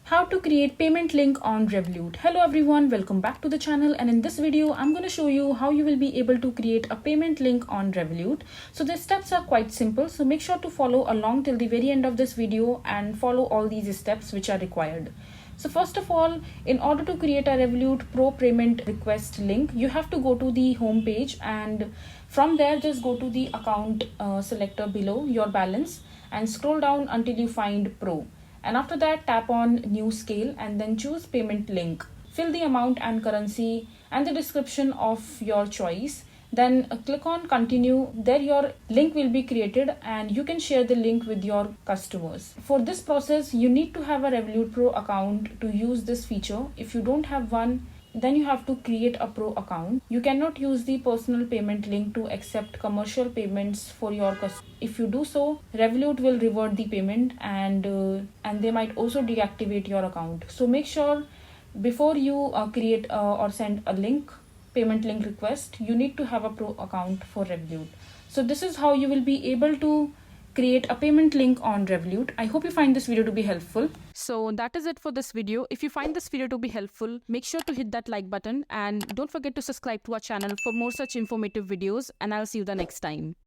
How to create payment link on Revolut. Hello everyone, welcome back to the channel, and in this video I'm going to show you how you will be able to create a payment link on Revolut. So the steps are quite simple, so make sure to follow along till the very end of this video and follow all these steps which are required. So first of all, in order to create a Revolut Pro payment request link, you have to go to the home page, and from there just go to the account selector below your balance and scroll down until you find Pro. And after that, tap on new scale and then choose payment link. Fill the amount and currency and the description of your choice. Then click on continue. There your link will be created and you can share the link with your customers. For this process, you need to have a Revolut Pro account to use this feature. If you don't have one, then you have to create a Pro account. You cannot use the personal payment link to accept commercial payments for your customers. If you do so, Revolut will revert the payment and they might also deactivate your account. So make sure before you create or send a payment link request, you need to have a Pro account for Revolut. So this is how you will be able to create a payment link on Revolut. I hope you find this video to be helpful. So that is it for this video. If you find this video to be helpful, make sure to hit that like button and don't forget to subscribe to our channel for more such informative videos, and I'll see you the next time.